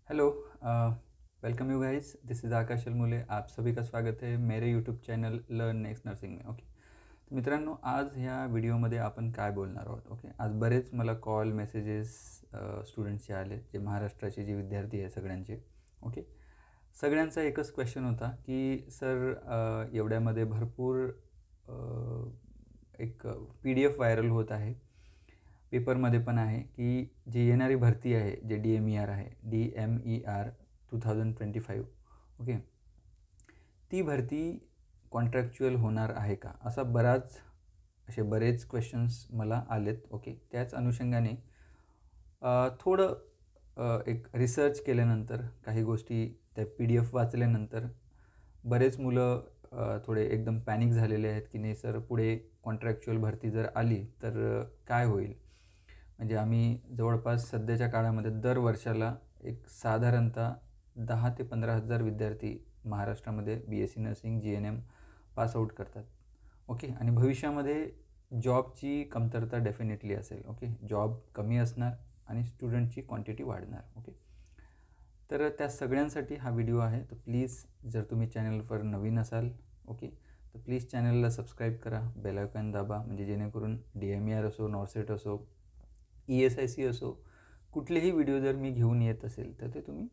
Hello. Welcome you guys, this is Akash Almule. आप सभी का स्वागत आहे मेरे YouTube channel learn next nursing में। ओके, तर मित्रांनो, आज ह्या व्हिडिओमध्ये आपण काय बोलणार आहोत। ओके, आज बरेच मला कॉल मेसेजेस स्टुडंट्सचे आले, जे महाराष्ट्राचे जे विद्यार्थी आहे सगळ्यांचे। ओके, सगळ्यांचा एकच क्वेश्चन होता की सर एवढ्यामध्ये भरपूर एक PDF व्हायरल होत आहे, पेपरमध्ये पण आहे की जी येणारी भरती आहे, जे DMER आहे, DMER 2025। ओके, ती भरती कॉन्ट्रॅक्च्युअल होणार आहे का, असा बरेच क्वेश्चन्स मला आलेत। ओके, त्याच अनुषंगाने थोडं एक रिसर्च केल्यानंतर, काही गोष्टी त्या PDF वाचल्यानंतर बरेच मुलं थोडे एकदम पॅनिक झालेले आहेत की नाही सर, पुढे कॉन्ट्रॅक्च्युअल भरती जर आली तर काय होईल। म्हणजे आम्ही जवळपास सध्याच्या काळामध्ये दर वर्षाला एक साधारणतः 10 ते 15 हजार विद्यार्थी महाराष्ट्रामध्ये BSc nursing GNM pass out करतात। ओके, आणि भविष्यामध्ये जॉबची कमतरता डेफिनेटली असेल। ओके, जॉब कमी असणार आणि स्टुडंटची क्वांटिटी वाढणार। ओके, तर त्या सगळ्यांसाठी हा व्हिडिओ आहे। तर प्लीज, जर तुम्ही चॅनलवर नवीन असाल, ओके, तर प्लीज चॅनलला सबस्क्राईब करा, बेल आयकॉन दाबा, म्हणजे जेणेकरून DMER असो, नॉर्सेट असो, ESIC असो, कुठलेही व्हिडिओ जर मी घेऊन येत असेल तर ते तुम्ही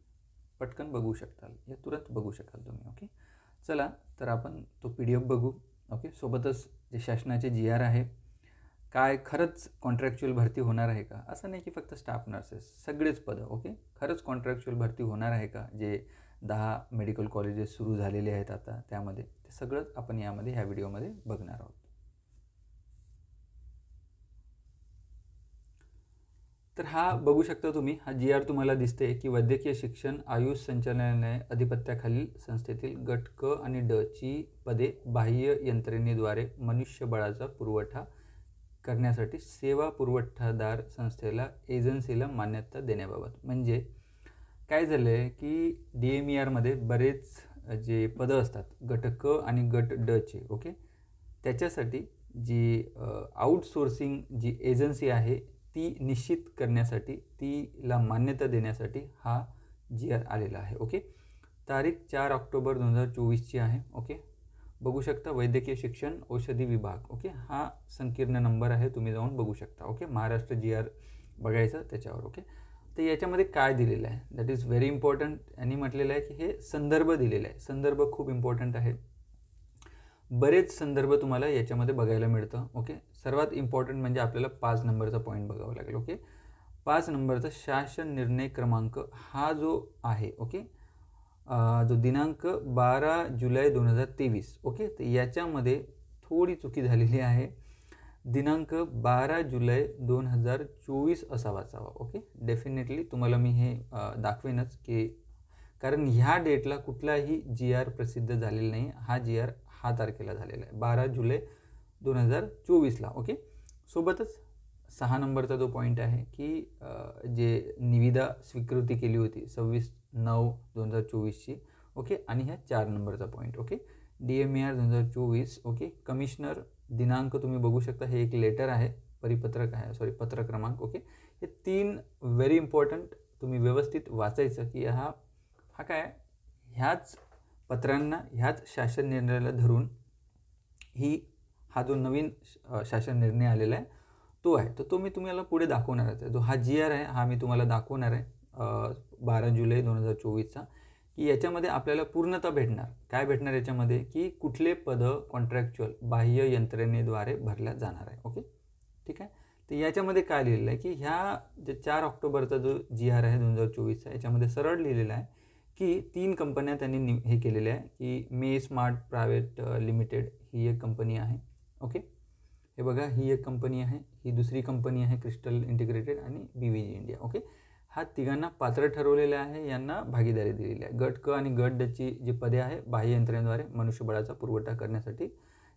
पटकन बघू शकाल, या तुरंत बघू शकाल तुम्ही। ओके, चला तर आपण तो PDF बघू। ओके, सोबतच जे शासनाचे GR आहे, काय खरंच कॉन्ट्रॅक्च्युअल भरती होणार आहे का, असं नाही की फक्त स्टाफ नर्सेस, सगळेच पदं। ओके, खरंच कॉन्ट्रॅक्च्युअल भरती होणार आहे का, जे 10 मेडिकल कॉलेजेस सुरू झालेले आहेत आता, त्यामध्ये ते सगळंच आपण यामध्ये ह्या व्हिडिओमध्ये बघणार आहोत। तर हा बघू शकता तुम्ही, हा GR तुम्हाला दिसते की वैद्यकीय शिक्षण आयुष संचालनालय अधिपत्याखालील संस्थेतील गट क आणि ड ची पदे बाह्य यंत्रणेद्वारे मनुष्यबळाचा पुरवठा करण्यासाठी सेवा पुरवठादार संस्थेला एजन्सीला मान्यता देण्याबाबत। म्हणजे काय झालं आहे की DMERमध्ये बरेच जे पदं असतात, गट क आणि गट ड चे। ओके, त्याच्यासाठी जी आउटसोर्सिंग जी एजन्सी आहे ती निश्चित करण्यासाठी, तीला मान्यता देण्यासाठी हा GR आलेला आहे। ओके, तारीख 4 ऑक्टोबर 2024 ची आहे। ओके, बघू शकता, वैद्यकीय शिक्षण औषधी विभाग। ओके, हा संकीर्ण नंबर आहे, तुम्ही जाऊन बघू शकता। ओके, महाराष्ट्र GR बघायचं त्याच्यावर। ओके, तर याच्यामध्ये काय दिलेलं आहे, दॅट इज व्हेरी इम्पॉर्टंट। यांनी म्हटलेलं आहे की हे संदर्भ दिलेला आहे, संदर्भ खूप इम्पॉर्टंट आहे। बरेच संदर्भ तुम्हाला याच्यामध्ये बघायला मिळतं। ओके, सर्वात इम्पॉर्टंट म्हणजे आपल्याला 5 नंबरचा पॉईंट बघावा लागेल। ओके, 5 नंबरचा शासन निर्णय क्रमांक हा जो आहे, ओके, जो दिनांक 12 जुलै 2023। ओके, तर याच्यामध्ये थोडी चुकी झालेली आहे, दिनांक 12 जुलै 2024 असा वाचावा। ओके, डेफिनेटली तुम्हाला मी हे दाखवेनच की, कारण ह्या डेटला कुठलाही GR प्रसिद्ध झालेला नाही। हा GR हा तारखेला झालेला आहे, 12 जुलै 2024ला। ओके, सोबतच 6 नंबरचा जो पॉईंट आहे की जे निविदा स्वीकृती केली होती 26/9/2024ची। ओके, आणि ह्या 4 नंबरचा point. Okay, DMER 2024। Okay, commissioner दिनांक तुम्ही बघू शकता, हे एक लेटर आहे, परिपत्रक आहे, सॉरी पत्र क्रमांक। ओके, हे 3 व्हेरी इम्पॉर्टंट, तुम्ही व्यवस्थित वाचायचं की हा काय, ह्याच पत्रांना, ह्याच शासन निर्णयाला धरून हा जो नवीन शासन निर्णय आलेला आहे तो आहे। तर तो मी तुम्हाला पुढे दाखवणार आहे, जो हा GR आहे हा मी तुम्हाला दाखवणार आहे 12 जुलै 2024चा, की याच्यामध्ये आपल्याला पूर्णता भेटणार, काय भेटणार याच्यामध्ये, की कुठले पदं कॉन्ट्रॅक्च्युअल बाह्य यंत्रणेद्वारे भरल्या जाणार आहे। ओके, ठीक आहे। तर याच्यामध्ये काय लिहिलेलं आहे की ह्या जे 4 ऑक्टोबरचा जो GR आहे 2024चा, याच्यामध्ये सरळ लिहिलेलं आहे की 3 कंपन्या त्यांनी हे केलेल्या आहे की मे स्मार्ट प्रायव्हेट लिमिटेड ही एक कंपनी आहे। ओके, हे बघा, ही एक कंपनी आहे, ही दुसरी कंपनी आहे क्रिस्टल इंटिग्रेटेड, आणि BVG इंडिया। ओके, हा तिघांना पात्र ठरवलेलं आहे, यांना भागीदारी दिलेली आहे। गट क आणि गट ड ची जी पदे आहे बाह्य यंत्रणेद्वारे मनुष्यबळाचा पुरवठा करण्यासाठी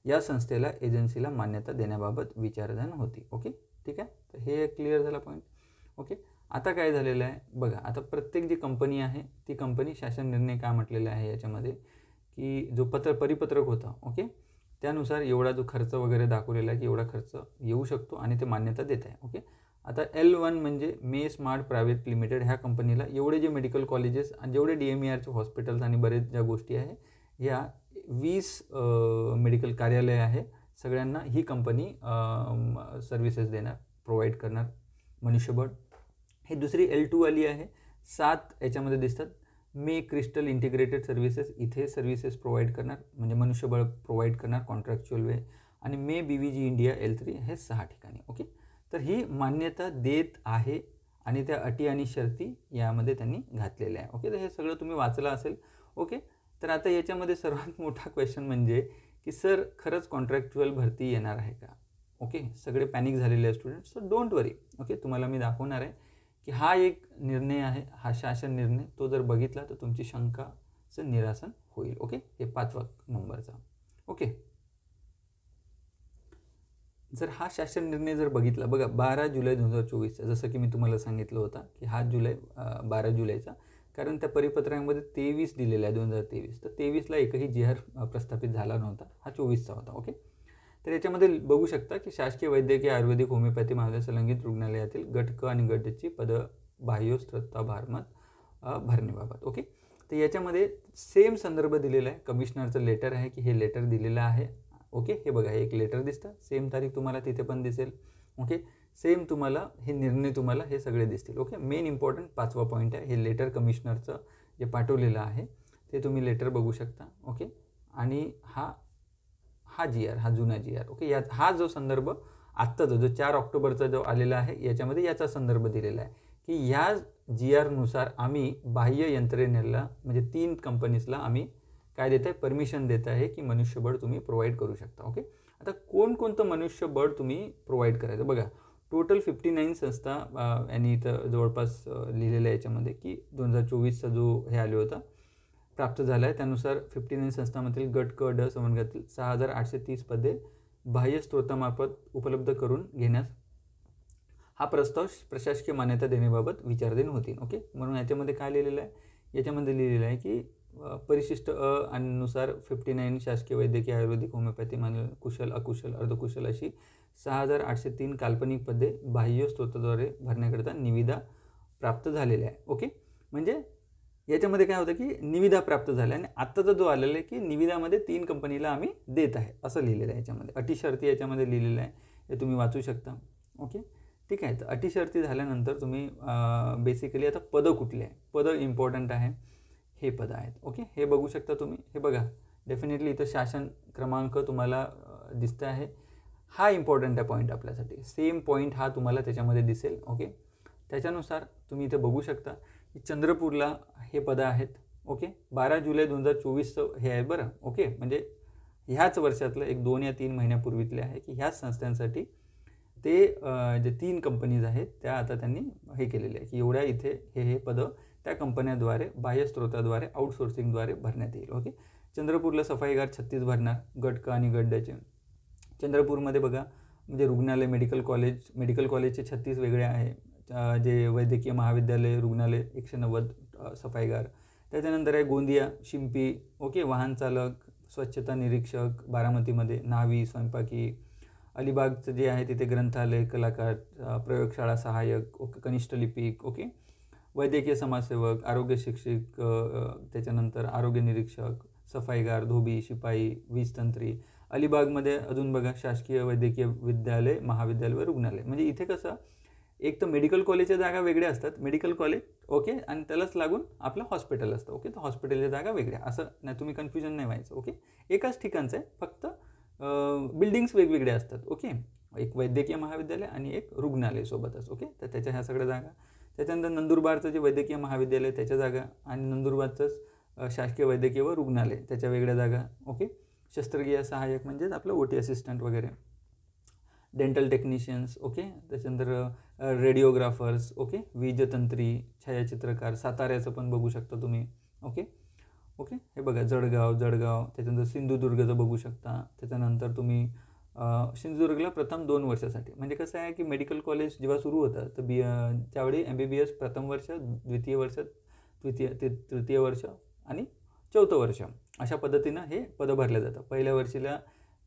या संस्थेला एजन्सीला मान्यता देण्याबाबत विचारधान होती। ओके, ठीक आहे, तर हे क्लिअर झाला पॉईंट। ओके, आता काय झालेलं आहे बघा, आता प्रत्येक जी कंपनी आहे ती कंपनी शासन निर्णय काय म्हटलेला आहे याच्यामध्ये, की जो परिपत्रक होता, ओके, त्यानुसार एवढा जो खर्च वगैरे दाखवलेला आहे की एवढा खर्च येऊ शकतो आणि ते मान्यता देत आहे। ओके, आता L1 म्हणजे मे स्मार्ट प्रायव्हेट लिमिटेड, ह्या कंपनीला एवढे जे मेडिकल कॉलेजेस आणि जेवढे DMERचे हॉस्पिटल्स आणि बरेच ज्या गोष्टी आहे, ह्या 20 मेडिकल कार्यालय आहे, सगळ्यांना ही कंपनी सर्व्हिसेस देणार, प्रोव्हाइड करणार मनुष्यबळ. ही दुसरी L2 आली आहे, 7 याच्यामध्ये दिसतात. मे क्रिस्टल इंटिग्रेटेड सर्व्हिसेस, इथे सर्व्हिसेस प्रोव्हाइड करणार म्हणजे मनुष्यबळ प्रोव्हाइड करणार कॉन्ट्रॅक्च्युअल वे. आणि मे BVG इंडिया L3, हे 6 ठिकाणी. ओके, तर ही मान्यता देत आहे आणि त्या अटी आणि शर्ती यामध्ये त्यांनी घातलेल्या आहे. ओके, तर हे सगळं तुम्ही वाचलं असेल. ओके, तर आता याच्यामध्ये सर्वात मोठा क्वेश्चन म्हणजे की सर खरंच कॉन्ट्रॅक्च्युअल भरती येणार आहे का? ओके, सगळे पॅनिक झालेले आहे students. So don't worry. Okay, तुम्हाला मी दाखवणार आहे की हा एक निर्णय आहे, हा शासन निर्णय, तो जर बघितला तर तुमची शंकाचं निरासन होईल. ओके, हे 5वा नंबरचा. ओके, जर हा शासन निर्णय जर बघितला, बघा 12 जुलै 2024चा, जसं की मी तुम्हाला सांगितलं होतं की हा 12 जुलैचा, कारण त्या परिपत्रकामध्ये 23 दिलेला आहे 2023, तर 23ला एकही GR प्रस्थापित झाला नव्हता, हा 24चा होता. ओके, तर याच्यामध्ये बघू शकता की शासकीय वैद्यकीय आयुर्वेदिक होमिओपॅथी महाविद्यालय संलग्नित रुग्णालयातील गट क आणि गट ची पदं बाह्यस्त्रोता भरण्याबाबत. ओके, तर याच्यामध्ये सेम संदर्भ दिलेला आहे, कमिशनरचं लेटर आहे की हे लेटर दिलेलं आहे. ओके, हे बघा, हे एक लेटर दिसतं, सेम तारीख तुम्हाला तिथे पण दिसेल. ओके, सेम तुम्हाला हे निर्णय तुम्हाला हे सगळे दिसतील. ओके, मेन इम्पॉर्टंट 5वा पॉईंट आहे, हे लेटर कमिशनरचं जे पाठवलेलं आहे ते तुम्ही लेटर बघू शकता. ओके, आणि हा GR, हा जुना GR. ओके, यात हा जो संदर्भ आत्ताचा जो 4 ऑक्टोबरचा जो आलेला आहे, याच्यामध्ये याचा संदर्भ दिलेला आहे की ह्या GR नुसार आम्ही बाह्य यंत्रणेला म्हणजे 3 कंपनीजला आम्ही काय देत आहे, परमिशन देत आहे की मनुष्यबळ तुम्ही प्रोव्हाइड करू शकता. ओके, आता कोणकोणतं मनुष्यबळ तुम्ही प्रोव्हाइड करायचं, बघा टोटल 59 संस्था यांनी इथं जवळपास लिहिलेलं आहे याच्यामध्ये की 2024चा जो हे आले होता प्राप्त झाला आहे, त्यानुसार 59 संस्थांमधील गट क ड संवर्गातील 6830 पदे बाह्य स्त्रोतामार्फत उपलब्ध करून घेण्यास हा प्रस्ताव प्रशासकीय मान्यता देण्याबाबत विचाराधीन होतील. ओके, म्हणून याच्यामध्ये काय लिहिलेलं आहे, याच्यामध्ये लिहिलेलं आहे की परिशिष्ट नुसार 59 शासकीय वैद्यकीय आयुर्वेदिक होमिओपॅथी कुशल अकुशल अर्धकुशल अशी 6803 काल्पनिक पदे बाह्य स्त्रोताद्वारे भरण्याकरिता निविदा प्राप्त झालेल्या आहे. ओके, म्हणजे याच्यामध्ये काय होतं की निविदा प्राप्त झाल्या आणि आत्ताचा जो आलेला आहे की निविदामध्ये 3 कंपनीला आम्ही देत आहे असं लिहिलेलं आहे. याच्यामध्ये अटी शर्ती याच्यामध्ये लिहिलेलं आहे, हे तुम्ही वाचू शकता. ओके, ठीक आहे, तर अटी शर्ती झाल्यानंतर तुम्ही बेसिकली आता पदं कुठली आहे, पदं इम्पॉर्टंट आहे, हे पदं आहेत. ओके, हे बघू शकता तुम्ही, हे बघा डेफिनेटली इथं शासन क्रमांक तुम्हाला दिसतं आहे, हा इम्पॉर्टंट आहे पॉईंट आपल्यासाठी, सेम पॉईंट हा तुम्हाला त्याच्यामध्ये दिसेल. ओके, त्याच्यानुसार तुम्ही इथे बघू शकता की चंद्रपूरला हे पदं आहेत. ओके, 12 जुलै 2024चं हे आहे बरं. ओके, म्हणजे ह्याच वर्षातलं एक 2 या 3 महिन्यापूर्वीतले आहे की ह्याच संस्थांसाठी ते जे 3 कंपनीज आहेत त्या आता त्यांनी हे केलेले आहे की एवढ्या इथे हे पदं त्या कंपन्याद्वारे बाह्य स्त्रोताद्वारे आउटसोर्सिंगद्वारे भरण्यात येईल. ओके, चंद्रपूरला सफाईगार 36 भरणार, गट क आणि गट डचे. चंद्रपूरमध्ये बघा म्हणजे रुग्णालय मेडिकल कॉलेजचे 36 वेगळे आहे, जे वैद्यकीय महाविद्यालय रुग्णालय 190 सफाईगार. त्याच्यानंतर आहे गोंदिया शिंपी. ओके, वाहन चालक स्वच्छता निरीक्षक, बारामतीमध्ये न्हावी स्वयंपाकी. अलिबागचं जे आहे तिथे ग्रंथालय कलाकार, प्रयोगशाळा सहाय्यक, ओके, कनिष्ठ लिपिक. ओके, वैद्यकीय समाजसेवक, आरोग्य शिक्षक, त्याच्यानंतर आरोग्य निरीक्षक, सफाईगार, धोबी, शिपाई, वीजतंत्री. अलिबागमध्ये अजून बघा शासकीय वैद्यकीय विद्यालय महाविद्यालय व रुग्णालय. म्हणजे इथे कसं एक तर मेडिकल कॉलेजच्या जागा वेगळ्या असतात, मेडिकल कॉलेज. ओके, आणि त्यालाच लागून आपलं हॉस्पिटल असतं. ओके, तर हॉस्पिटलच्या जागा वेगळ्या, असं नाही, तुम्ही कन्फ्युजन नाही व्हायचं. ओके, एकाच ठिकाणचं आहे, फक्त बिल्डिंग्स वेगवेगळ्या असतात. ओके, एक वैद्यकीय महाविद्यालय आणि एक रुग्णालय सोबतच. ओके, तर त्याच्या ह्या सगळ्या जागा. त्याच्यानंतर नंदुरबारचं जे वैद्यकीय महाविद्यालय त्याच्या जागा आणि नंदुरबारचंच शासकीय वैद्यकीय व रुग्णालय त्याच्या वेगळ्या जागा. ओके, शस्त्रक्रिया सहाय्यक म्हणजेच आपलं OT असिस्टंट वगैरे, डेंटल टेक्निशियन्स. ओके, त्याच्यानंतर रेडिओग्राफर्स. ओके, वीजतंत्री, छायाचित्रकार, साताऱ्याचं पण बघू शकता तुम्ही. ओके, ओके, हे बघा जळगाव, त्याच्यानंतर सिंधुदुर्गचं बघू शकता. त्याच्यानंतर तुम्ही सिंधुदुर्गला प्रथम 2 वर्षासाठी, म्हणजे कसं आहे की मेडिकल कॉलेज जेव्हा सुरू होतं तर त्यावेळी MBBS प्रथम वर्ष, द्वितीय वर्ष, तृतीय वर्ष आणि चौथं वर्ष अशा पद्धतीनं हे पदं भरल्या जातं. पहिल्या वर्षीला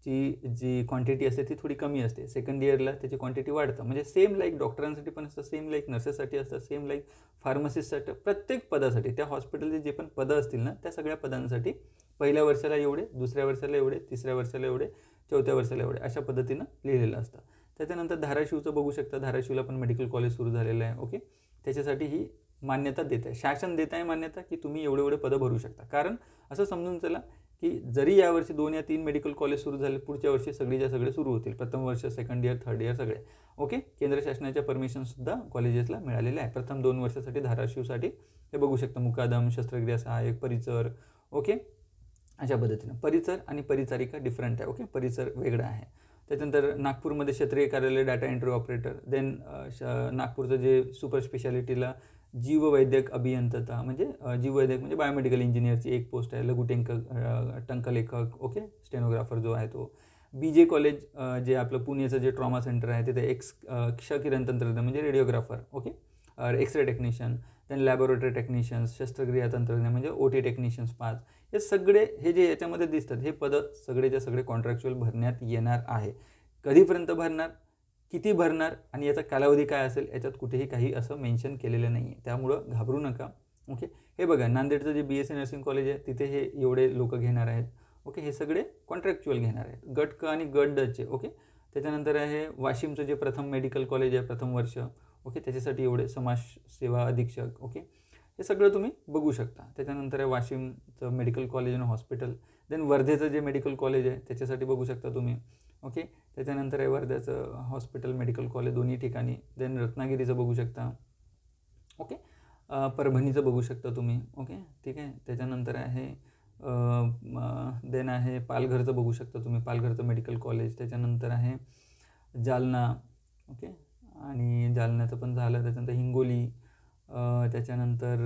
ची जी क्वांटिटी असते ती थोडी कमी असते, सेकंड इयरला त्याची क्वांटिटी वाढतं. म्हणजे सेम लाईक डॉक्टरांसाठी पण असतं, सेम लाईक नर्सेससाठी असतं, सेम लाईक फार्मसिस्टसाठी, प्रत्येक पदासाठी त्या हॉस्पिटलचे जे पण पदं असतील ना त्या सगळ्या पदांसाठी पहिल्या वर्षाला एवढे, दुसऱ्या वर्षाला एवढे, तिसऱ्या वर्षाला एवढे, चौथ्या वर्षाला एवढे अशा पद्धतीनं लिहिलेलं असतं. त्याच्यानंतर धाराशिवचं बघू शकता, धाराशिवला पण मेडिकल कॉलेज सुरू झालेलं आहे. ओके, त्याच्यासाठी ही मान्यता देत आहे, शासन देत आहे मान्यता की तुम्ही एवढे एवढे पदं भरू शकता. कारण असं समजून चला की जरी यावर्षी 2 या 3 मेडिकल कॉलेज सुरू झाले, पुढच्या वर्षी सगळीच्या सगळे सुरू होतील, प्रथम वर्ष, सेकंड इयर, थर्ड इयर सगळे. ओके, केंद्र शासनाच्या परमिशनसुद्धा कॉलेजेसला मिळालेल्या आहे. प्रथम 2 वर्षासाठी धाराशिवसाठी हे बघू शकता, मुकादम, शस्त्रक्रिया सहाय्यक, परिचर. ओके, अशा पद्धतीनं परिचर आणि परिचारिका डिफरंट आहे. ओके, परिचर वेगळं आहे. त्याच्यानंतर नागपूरमध्ये क्षेत्रीय कार्यालय डाटा एंट्री ऑपरेटर. देन नागपूरचं जे सुपर स्पेशालिटीला जीववैद्यक अभियंता म्हणजे जीववैद्यक म्हणजे बायोमेडिकल इंजिनियरची एक पोस्ट आहे. लघु टंकलेखक. ओके, स्टेनोग्राफर जो आहे तो. BJ कॉलेज जे आपलं पुण्याचं जे ट्रॉमा सेंटर आहे तिथे क्षकिरण तंत्रज्ञ म्हणजे radiographer. Okay, X ray technician. Then laboratory technicians, शस्त्रक्रिया तंत्रज्ञ म्हणजे OT टेक्निशियन्स 5. हे सगळे हे जे याच्यामध्ये दिसतात हे पदं सगळेच्या सगळे कॉन्ट्रॅक्च्युअल भरण्यात येणार आहे. कधीपर्यंत भरणार, किती भरणार आणि याचा कालावधी काय असेल याच्यात कुठेही काही असं मेन्शन केलेलं नाही आहे, त्यामुळं घाबरू नका. ओके, हे बघा नांदेडचं जे BSc नर्सिंग कॉलेज आहे तिथे हे एवढे लोक घेणार आहेत. ओके, हे सगळे कॉन्ट्रॅक्च्युअल घेणार आहेत, गट क आणि गट ड चे. ओके, त्याच्यानंतर आहे वाशिमचं जे प्रथम मेडिकल कॉलेज आहे प्रथम वर्ष. ओके, त्याच्यासाठी एवढे समाजसेवा अधीक्षक. ओके, हे सगळं तुम्ही बघू शकता. त्याच्यानंतर आहे वाशिमचं मेडिकल कॉलेज आणि हॉस्पिटल. देन वर्धेचं जे मेडिकल कॉलेज आहे त्याच्यासाठी बघू शकता तुम्ही. ओके, त्याच्यानंतर आहे वर्ध्याचं हॉस्पिटल मेडिकल कॉलेज दोन्ही ठिकाणी. देन रत्नागिरीचं बघू शकता. ओके, परभणीचं बघू शकता तुम्ही. ओके, ठीक आहे. त्याच्यानंतर आहे देन आहे पालघरचं बघू शकता तुम्ही, पालघरचं मेडिकल कॉलेज. त्याच्यानंतर आहे जालना. ओके, आणि जालन्याचं पण झालं. त्याच्यानंतर हिंगोली. त्याच्यानंतर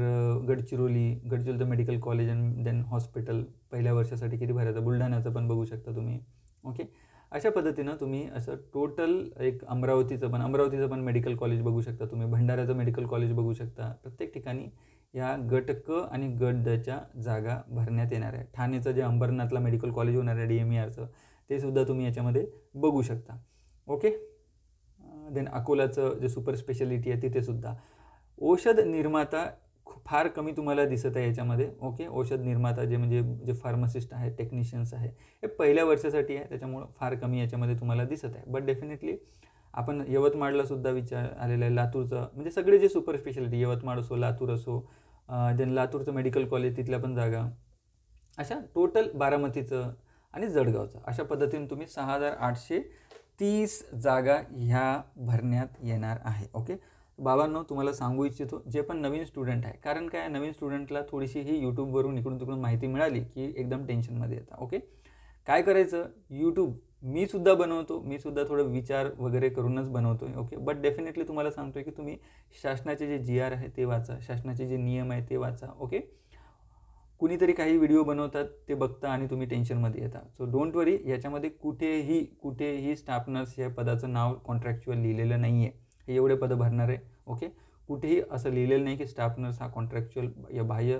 गडचिरोलीचं मेडिकल कॉलेज आणि देन हॉस्पिटल पहिल्या वर्षासाठी किती भरायचं. बुलढाण्याचं पण बघू शकता तुम्ही. ओके, अशा पद्धतीनं तुम्ही असं टोटल एक अमरावतीचं पण मेडिकल कॉलेज बघू शकता तुम्ही, भंडाऱ्याचं मेडिकल कॉलेज बघू शकता. प्रत्येक ठिकाणी या गट क आणि गट ड च्या जागा भरण्यात येणार आहे. ठाणेचं जे अंबरनाथला मेडिकल कॉलेज होणार आहे DMERचं ते सुद्धा तुम्ही याच्यामध्ये बघू शकता. ओके, देन अकोलाचं जे सुपर स्पेशालिटी आहे तिथे सुद्धा. औषध निर्माता फार कमी तुम्हाला दिसत आहे याच्यामध्ये. ओके, औषध निर्माता म्हणजे जे फार्मासिस्ट आहेत, टेक्निशियन्स आहे, हे पहिल्या वर्षासाठी आहे, त्याच्यामुळं फार कमी याच्यामध्ये तुम्हाला दिसत आहे. बट डेफिनेटली आपण यवतमाळला सुद्धा विचार आलेला आहे. लातूरचं म्हणजे सगळे जे सुपर स्पेशालिटी, यवतमाळ असो, लातूर असो, देन लातूरचं मेडिकल कॉलेज तिथल्या पण जागा, अशा टोटल बारामतीचं आणि जळगावचं अशा पद्धतीने तुम्ही 6830 जागा ह्या भरण्यात येणार आहे. ओके, बाबांनो तुम्हाला सांगू इच्छितो जे पण नवीन स्टुडंट आहे, कारण काय नवीन स्टुडंटला थोडीशी ही यूट्यूबवरून इकडून तिकडून माहिती मिळाली की एकदम टेन्शनमध्ये येतात. ओके, काय करायचं, यूट्यूब मी सुद्धा बनवतो, मी सुद्धा थोडं विचार वगैरे करूनच बनवतो आहे. ओके, बट डेफिनेटली तुम्हाला सांगतो आहे की तुम्ही शासनाचे जे GR आहे ते वाचा, शासनाचे जे नियम आहे ते वाचा. ओके, कुणीतरी काही व्हिडिओ बनवतात ते बघता आणि तुम्ही टेन्शनमध्ये येता. सो डोंट वरी, याच्यामध्ये कुठेही स्टाफ नर्स या पदाचं नाव कॉन्ट्रॅक्च्युअल लिहिलेलं नाही आहे. हे एवढे पदं भरणार आहे. ओके, कुठेही असं लिहिलेलं नाही की स्टाफ नर्स हा कॉन्ट्रॅक्च्युअल या बाह्य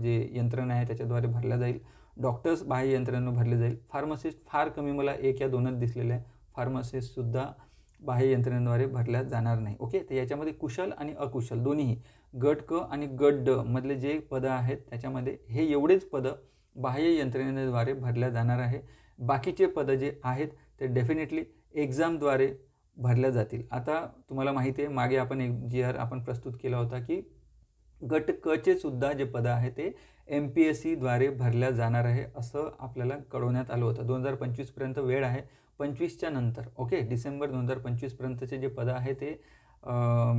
जे यंत्रणा आहे त्याच्याद्वारे भरला जाईल. डॉक्टर्स बाह्य यंत्रणेनं भरले जाईल. फार्मासिस्ट फार कमी मला 1 या 2च दिसलेले आहे. फार्मासिस्टसुद्धा बाह्य यंत्रणेद्वारे भरल्या जाणार नाही. ओके, तर याच्यामध्ये कुशल आणि अकुशल दोन्हीही गट क आणि गट ड मधले जे पदं आहेत त्याच्यामध्ये हे एवढेच पदं बाह्य यंत्रणेद्वारे भरल्या जाणार आहे. बाकीचे पदं जे आहेत ते डेफिनेटली एक्झामद्वारे भरल्या जातील. आता तुम्हाला माहिती आहे मागे आपण एक GR आपण प्रस्तुत केला होता की गट क चे सुद्धा जे पदं आहे ते MPSCद्वारे भरल्या जाणार आहे असं आपल्याला कळवण्यात आलं होतं. 2025पर्यंत वेळ आहे, 25च्या नंतर. ओके, डिसेंबर 2025पर्यंतचे जे पदं आहे ते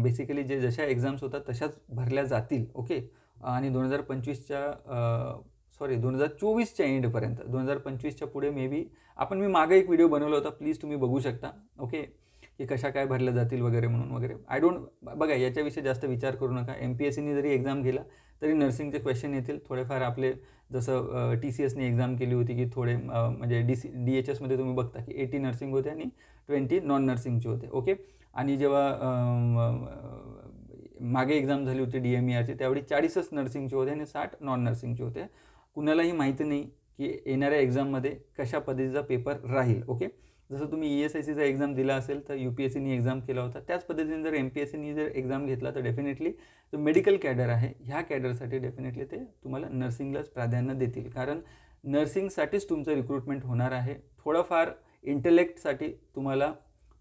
बेसिकली जे जशा एक्झाम्स होतात तशाच भरल्या जातील. ओके, आणि 2024च्या एंडपर्यंत, 2025च्या पुढे मे बी मी मागे एक व्हिडिओ बनवला होता, प्लीज तुम्ही बघू शकता. ओके, की कशा काय भरल्या जातील वगैरे म्हणून वगैरे. बघा याच्याविषयी जास्त विचार करू नका. MPSCने जरी एक्झाम गेला तरी नर्सिंगचे क्वेश्चन येतील थोडेफार. आपले जसं TCSने एक्झाम केली होती की थोडे म्हणजे DHSमध्ये तुम्ही बघता की 80 नर्सिंग होते आणि 20 नॉन नर्सिंगचे होते. ओके, आणि जेव्हा मागे एक्झाम झाली होती DMERची त्यावेळी 40च नर्सिंगचे होते आणि 60 नॉन नर्सिंगचे होते. कुणालाही माहिती नाही की येणाऱ्या एक्झाममध्ये कशा पद्धतीचा पेपर राहील. ओके, जसं तुम्ही ESICचा एक्झाम दिला असेल तर UPSCनी एक्झाम केला होता, त्याच पद्धतीने जर MPSCनी जर एक्झाम घेतला तर डेफिनेटली जो मेडिकल कॅडर आहे ह्या कॅडरसाठी डेफिनेटली ते तुम्हाला नर्सिंगलाच प्राधान्य देतील, कारण नर्सिंगसाठीच तुमचं रिक्रुटमेंट होणार आहे. थोडंफार इंटेलेक्टसाठी तुम्हाला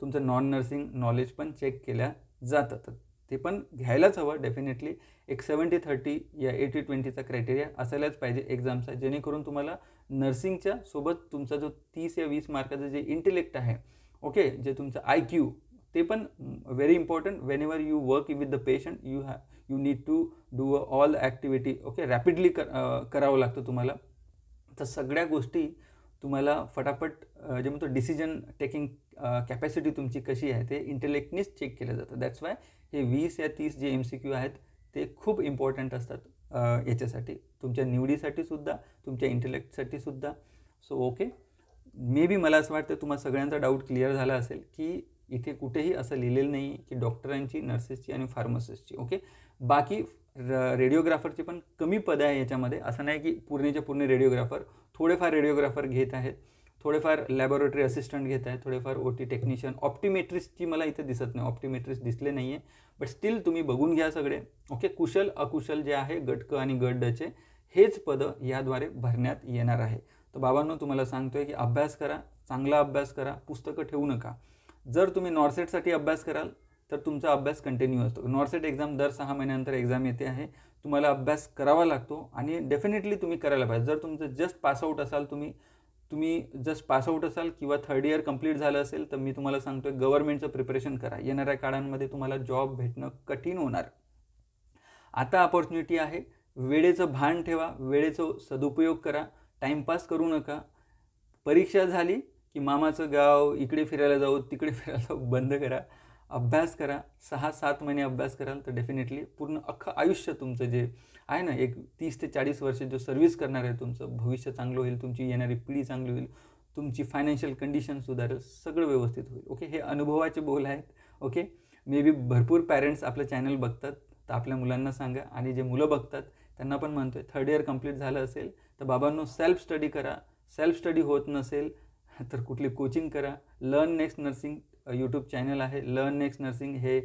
तुमचं नॉन नर्सिंग नॉलेज पण चेक केल्या जातं, तर ते पण घ्यायलाच हवं. डेफिनेटली एक 70-30 या 80-20चा क्रायटेरिया असायलाच पाहिजे एक्झामचा, जेणेकरून तुम्हाला नर्सिंगच्या सोबत तुमचा जो 30 या 20 मार्काचं जे इंटेलेक्ट आहे, ओके, जे तुमचं IQ, ते पण very important. Whenever you work with the patient you need to do all activity, okay, rapidly करावं लागतं तुम्हाला. तर सगळ्या गोष्टी तुम्हाला फटाफट जे म्हणतो डिसिजन टेकिंग कॅपॅसिटी तुमची कशी आहे ते इंटेलेक्टनीच चेक केलं जातं. दॅट्स वाय हे 20 या 30 जे MCQ आहेत ते खूप इम्पॉर्टंट असतात याच्यासाठी, तुमच्या निवडीसाठी सुद्धा, तुमच्या इंटेलेक्टसाठी सुद्धा. सो ओके, मे बी मला असं वाटतं तुम्हाला सगळ्यांचा डाऊट क्लिअर झाला असेल की इथे कुठेही असं लिहिलेलं नाही की डॉक्टरांची, नर्सेसची आणि फार्मासिस्टची. ओके, बाकी रेडिओग्राफरची पण कमी पदं आहे याच्यामध्ये. असं नाही की पूर्णच्या पूर्ण रेडिओग्राफर, थोडेफार रेडिओग्राफर घेत आहेत, थोडेफार लॅबोरेटरी असिस्टंट घेत आहेत, थोडेफार OT टेक्निशियन. ऑप्टिमेट्रिस्टची मला इथे दिसत नाही, ऑप्टिमेट्रिस्ट दिसले नाही आहे, बट स्टील तुम्ही बघून घ्या सगळे. ओके, कुशल अकुशल जे आहे गट क आणि गट ड चे हेच पदं याद्वारे भरण्यात येणार आहे. तर बाबांनो तुम्हाला सांगतोय की अभ्यास करा, चांगला अभ्यास करा, पुस्तकं ठेवू नका. जर तुम्ही नॉर्सेटसाठी अभ्यास कराल तर तुमचा अभ्यास कंटिन्यू असतो. नॉर्सेट एक्झाम दर 6 महिन्यानंतर एक्झाम येते आहे, तुम्हाला अभ्यास करावा लागतो आणि डेफिनेटली तुम्ही करायला पाहिजे. जर तुमचं जस्ट पासआउट असाल, तुम्ही जस्ट पासआउट असाल किंवा 3rd इयर कंप्लीट झालं असेल, तर मी तुम्हाला सांगतोय गव्हर्नमेंटचं प्रिपरेशन करा. येणाऱ्या काळांमध्ये तुम्हाला जॉब भेटणं कठीण होणार. आता अपॉर्च्युनिटी आहे, वेळेचं भान ठेवा, वेळेचा सदुपयोग करा, टाईमपास करू नका. परीक्षा झाली की मामाचं गाव, इकडे फिरायला जाऊ, तिकडे फिरायला जाऊ बंद करा. अभ्यास करा. 6-7 महिने अभ्यास कराल तर डेफिनेटली पूर्ण अख्खं आयुष्य तुमचं जे आहे ना, एक 30 ते 40 वर्ष जो सर्व्हिस करणार आहे, तुमचं भविष्य चांगलं होईल, तुमची येणारी पिढी चांगली होईल, तुमची फायनान्शियल कंडिशन सुधारेल, सगळं व्यवस्थित होईल. ओके, हे अनुभवाचे बोल आहेत. ओके, मे बी भरपूर पॅरेंट्स आपलं चॅनल बघतात, तर आपल्या मुलांना सांगा. आणि जे मुलं बघतात त्यांना पण म्हणतोय 3rd इयर कंप्लीट झालं असेल तर बाबांनो सेल्फ स्टडी करा. सेल्फ स्टडी होत नसेल तर कुठली कोचिंग करा. Learn next nursing YouTube channel आहे. लर्न नेक्स्ट नर्सिंग हे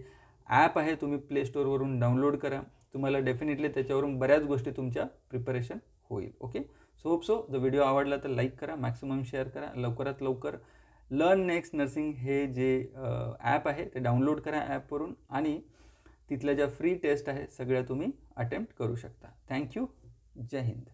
ॲप आहे, तुम्ही प्ले स्टोअरवरून डाउनलोड करा. तुम्हाला डेफिनेटली त्याच्यावरून बऱ्याच गोष्टी तुमच्या प्रिपरेशन होईल. Okay, so hope so. जर व्हिडिओ आवडला तर लाईक करा, मॅक्सिमम शेअर करा. लवकरात लवकर लर्न नेक्स्ट नर्सिंग हे जे ॲप आहे ते डाउनलोड करा ॲपवरून, आणि तिथल्या ज्या फ्री टेस्ट आहे सगळ्या तुम्ही अटेम्प्ट करू शकता. थँक्यू. जय हिंद.